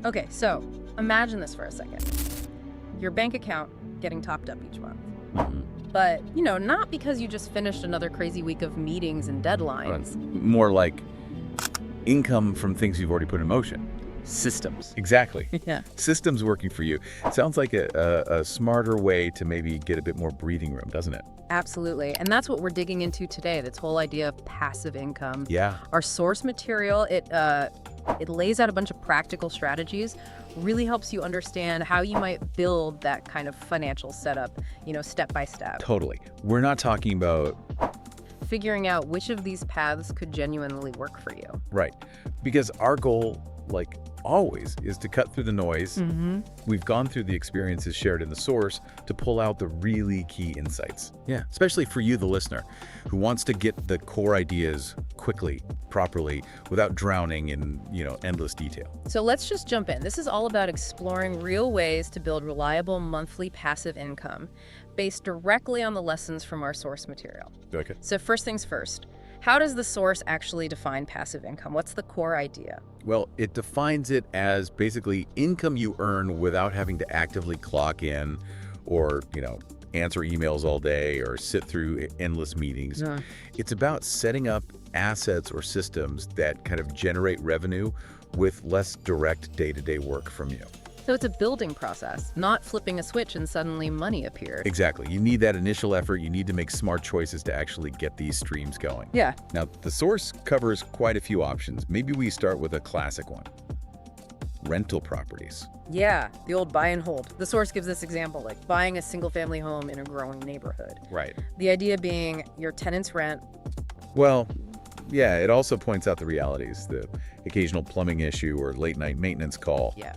Okay, so imagine this for a second. Your bank account getting topped up each month. Mhm. But, not because you just finished another crazy week of meetings and deadlines. More like income from things you've already put in motion. Systems. Exactly. Yeah. Systems working for you. Sounds like a smarter way to maybe get a bit more breathing room, doesn't it? Absolutely. And that's what we're digging into today, this whole idea of passive income. Yeah. Our source material, it lays out a bunch of practical strategies, really helps you understand how you might build that kind of financial setup, step by step. Totally. We're not talking about... Figuring out which of these paths could genuinely work for you. Right. Because our goal, like always, is to cut through the noise. Mm-hmm. We've gone through the experiences shared in the source to pull out the really key insights. Yeah. Especially for you, the listener, who wants to get the core ideas quickly, properly, without drowning in, endless detail. So let's just jump in. This is all about exploring real ways to build reliable monthly passive income based directly on the lessons from our source material. Okay. So first things first, how does the source actually define passive income? What's the core idea? Well, it defines it as basically income you earn without having to actively clock in or, answer emails all day or sit through endless meetings. It's about setting up assets or systems that kind of generate revenue with less direct day-to-day work from you. So it's a building process, not flipping a switch and suddenly money appears. Exactly. You need that initial effort. You need to make smart choices to actually get these streams going. Yeah. Now, the source covers quite a few options. Maybe we start with a classic one. Rental properties. Yeah, the old buy and hold. The source gives this example, like buying a single-family home in a growing neighborhood. Right. The idea being your tenants rent. Well, yeah, it also points out the realities, the occasional plumbing issue or late-night maintenance call. Yeah.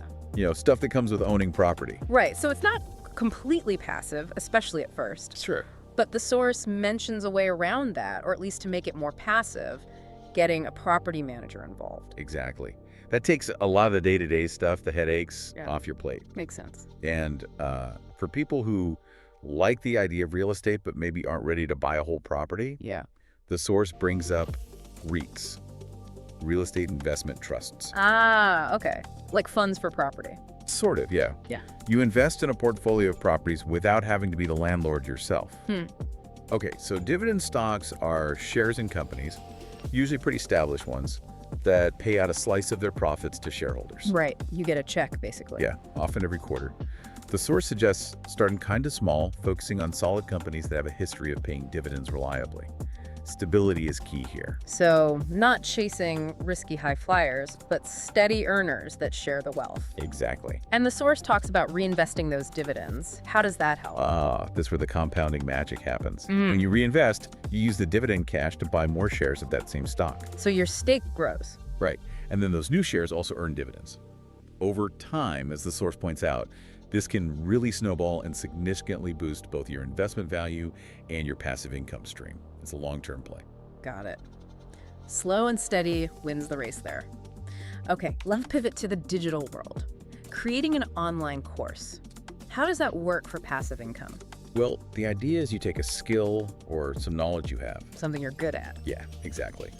Stuff that comes with owning property. Right, so it's not completely passive, especially at first. Sure. But the source mentions a way around that, or at least to make it more passive, getting a property manager involved. Exactly. That takes a lot of the day-to-day stuff, the headaches, Yeah. off your plate. Makes sense. And for people who like the idea of real estate but maybe aren't ready to buy a whole property, Yeah. the source brings up REITs, real estate investment trusts. Ah, okay. Like funds for property. Sort of, yeah. Yeah. You invest in a portfolio of properties without having to be the landlord yourself. Okay, so dividend stocks are shares in companies, usually pretty established ones, that pay out a slice of their profits to shareholders. Right. You get a check, basically. Yeah, often every quarter. The source suggests starting kind of small, focusing on solid companies that have a history of paying dividends reliably. Stability is key here. So not chasing risky high flyers, but steady earners that share the wealth. Exactly. And the source talks about reinvesting those dividends. How does that help? This is where the compounding magic happens. When you reinvest, you use the dividend cash to buy more shares of that same stock. So your stake grows. Right. And then those new shares also earn dividends. Over time, as the source points out, this can really snowball and significantly boost both your investment value and your passive income stream. It's a long-term play. Got it. Slow and steady wins the race there. Okay, let's pivot to the digital world. Creating an online course. How does that work for passive income? Well, the idea is you take a skill or some knowledge you have. Something you're good at. Yeah, exactly.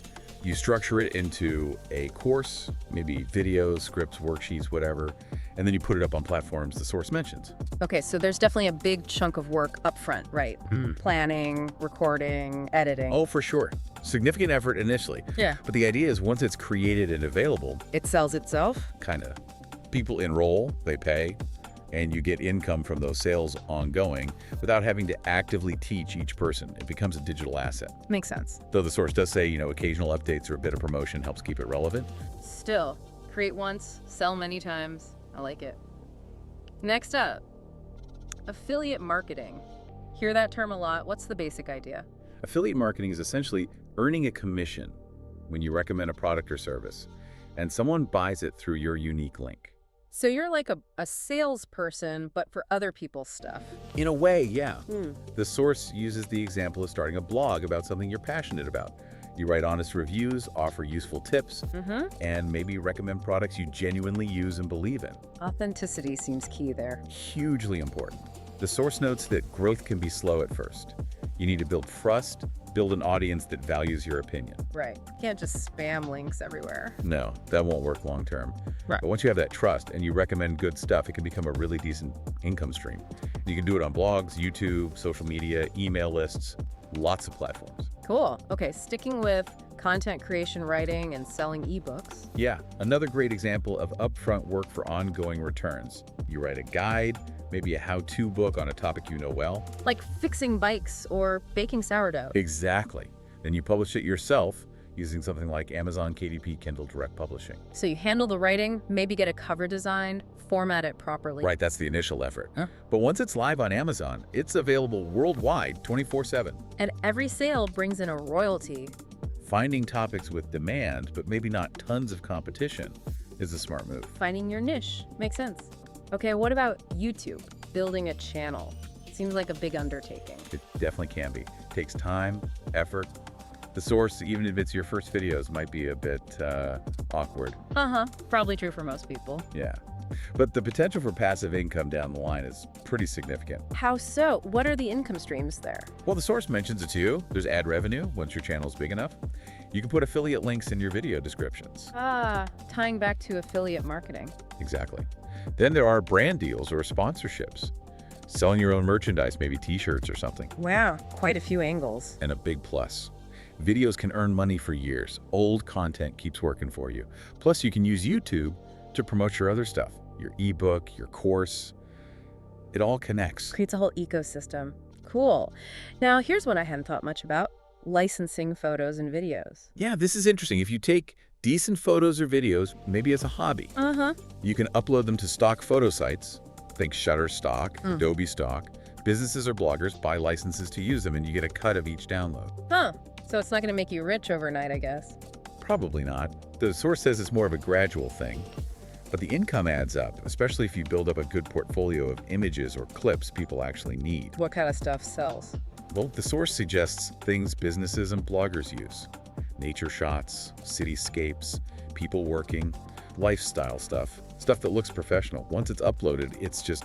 You structure it into a course, maybe videos, scripts, worksheets, whatever, and then you put it up on platforms the source mentions. Okay, so there's definitely a big chunk of work up front, right? Planning, recording, editing. Oh, for sure. Significant effort initially. Yeah. But the idea is once it's created and available, It sells itself? kind of, people enroll, they pay, and you get income from those sales ongoing without having to actively teach each person. It becomes a digital asset. Makes sense. Though the source does say, occasional updates or a bit of promotion helps keep it relevant. Still, create once, sell many times. I like it. Next up, affiliate marketing. Hear that term a lot. What's the basic idea? Affiliate marketing is essentially earning a commission when you recommend a product or service, and someone buys it through your unique link. So you're like a salesperson, but for other people's stuff. In a way, yeah. The source uses the example of starting a blog about something you're passionate about. You write honest reviews, offer useful tips, and maybe recommend products you genuinely use and believe in. Authenticity seems key there. Hugely important. The source notes that growth can be slow at first. You need to build trust, build an audience that values your opinion. Right. Can't just spam links everywhere. No, that won't work long term. Right. But once you have that trust and you recommend good stuff, it can become a really decent income stream. You can do it on blogs, YouTube, social media, email lists, lots of platforms. Cool. Okay, sticking with content creation, writing, and selling ebooks. Yeah, another great example of upfront work for ongoing returns. You write a guide, maybe a how-to book on a topic you know well. Like fixing bikes or baking sourdough. Exactly. Then you publish it yourself using something like Amazon KDP Kindle Direct Publishing. So you handle the writing, maybe get a cover designed, format it properly. Right, that's the initial effort. But once it's live on Amazon, it's available worldwide 24/7. And every sale brings in a royalty. Finding topics with demand, but maybe not tons of competition, is a smart move. Finding your niche. Makes sense. Okay, what about YouTube? Building a channel. Seems like a big undertaking. It definitely can be. Takes time, effort. The source, even if it's your first videos, might be a bit awkward. Probably true for most people. Yeah. But the potential for passive income down the line is pretty significant. How so? What are the income streams there? Well, the source mentions it too. There's ad revenue once your channel's big enough. You can put affiliate links in your video descriptions. Tying back to affiliate marketing. Exactly. Then there are brand deals or sponsorships. Selling your own merchandise, maybe t-shirts or something. Wow, quite a few angles. And a big plus. Videos can earn money for years. Old content keeps working for you. Plus, you can use YouTube to promote your other stuff, your ebook, your course. It all connects. Creates a whole ecosystem. Cool. Now, here's one I hadn't thought much about. Licensing photos and videos. Yeah, this is interesting. If you take decent photos or videos, maybe as a hobby, you can upload them to stock photo sites. Think Shutterstock, Adobe Stock. Businesses or bloggers buy licenses to use them, and you get a cut of each download. So it's not going to make you rich overnight, I guess. Probably not. The source says it's more of a gradual thing. But the income adds up, especially if you build up a good portfolio of images or clips people actually need. What kind of stuff sells? Well, the source suggests things businesses and bloggers use. Nature shots, cityscapes, people working, lifestyle stuff. Stuff that looks professional. Once it's uploaded, it's just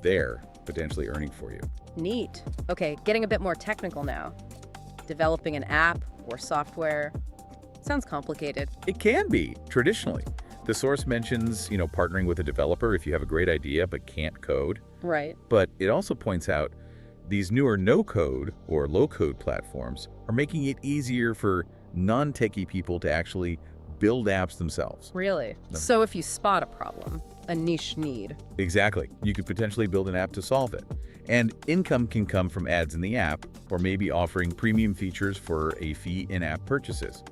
there, potentially earning for you. Neat. Okay, getting a bit more technical now. Developing an app or software. Sounds complicated. It can be, traditionally. The source mentions, partnering with a developer if you have a great idea but can't code. Right. But it also points out these newer no-code or low-code platforms are making it easier for non-techie people to actually build apps themselves. Really? So if you spot a problem, a niche need. Exactly. You could potentially build an app to solve it. And income can come from ads in the app, or maybe offering premium features for a fee in-app purchases.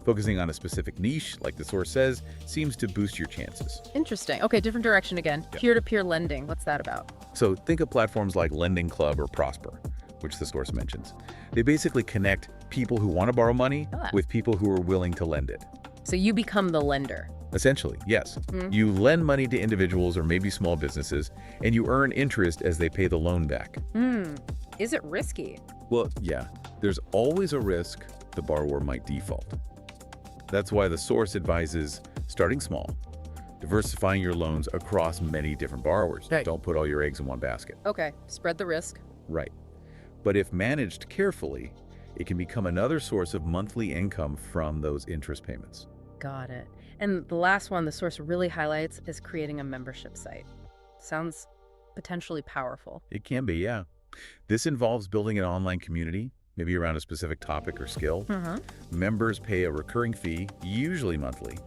Focusing on a specific niche, like the source says, seems to boost your chances. Interesting. Okay, different direction again. Yep. Peer-to-peer lending. What's that about? So think of platforms like Lending Club or Prosper, which the source mentions. They basically connect people who want to borrow money with people who are willing to lend it. So you become the lender. Essentially, yes. You lend money to individuals or maybe small businesses, and you earn interest as they pay the loan back. Is it risky? Well, yeah. There's always a risk the borrower might default. That's why the source advises starting small, diversifying your loans across many different borrowers. Right. Don't put all your eggs in one basket. Okay, spread the risk. Right. But if managed carefully, it can become another source of monthly income from those interest payments. Got it. And the last one the source really highlights is creating a membership site. Sounds potentially powerful. It can be, yeah. This involves building an online community, maybe around a specific topic or skill. Members pay a recurring fee, usually monthly,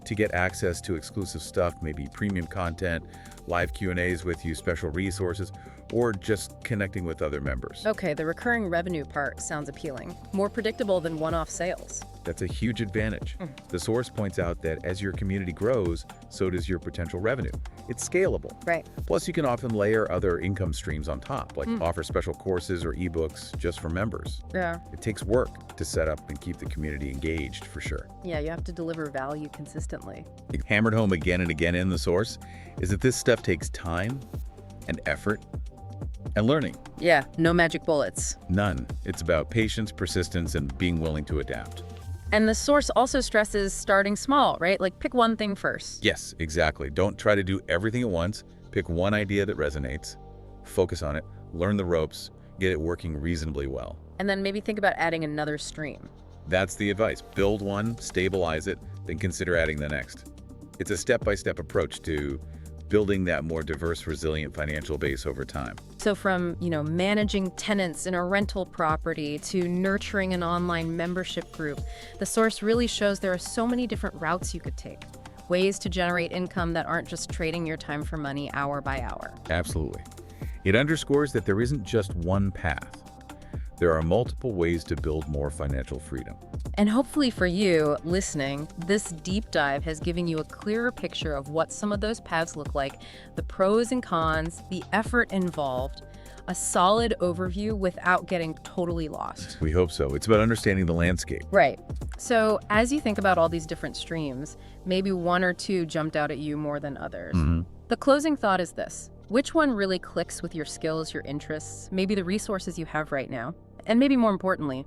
to get access to exclusive stuff, maybe premium content, live Q&As with you, special resources, or just connecting with other members. Okay, the recurring revenue part sounds appealing. More predictable than one-off sales. That's a huge advantage. The source points out that as your community grows, so does your potential revenue. It's scalable. Right. Plus, you can often layer other income streams on top, like offer special courses or ebooks just for members. Yeah. It takes work to set up and keep the community engaged, for sure. Yeah, you have to deliver value consistently. Hammered home again and again in the source is that this stuff takes time and effort and learning. Yeah, no magic bullets. None. It's about patience, persistence, and being willing to adapt. And the source also stresses starting small, right? Like pick one thing first. Yes, exactly. Don't try to do everything at once. Pick one idea that resonates, focus on it, learn the ropes, get it working reasonably well. And then maybe think about adding another stream. That's the advice. Build one, stabilize it, then consider adding the next. It's a step-by-step approach to building that more diverse, resilient financial base over time. So from, managing tenants in a rental property to nurturing an online membership group, the source really shows there are so many different routes you could take. Ways to generate income that aren't just trading your time for money hour by hour. Absolutely. It underscores that there isn't just one path. There are multiple ways to build more financial freedom. And hopefully for you, listening, this deep dive has given you a clearer picture of what some of those paths look like, the pros and cons, the effort involved, a solid overview without getting totally lost. We hope so. It's about understanding the landscape. Right. So as you think about all these different streams, maybe one or two jumped out at you more than others. The closing thought is this. Which one really clicks with your skills, your interests, maybe the resources you have right now? And maybe more importantly,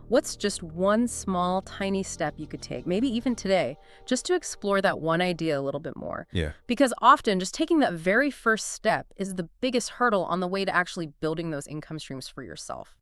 what's just one small, tiny step you could take, maybe even today, just to explore that one idea a little bit more? Yeah. Because often just taking that very first step is the biggest hurdle on the way to actually building those income streams for yourself.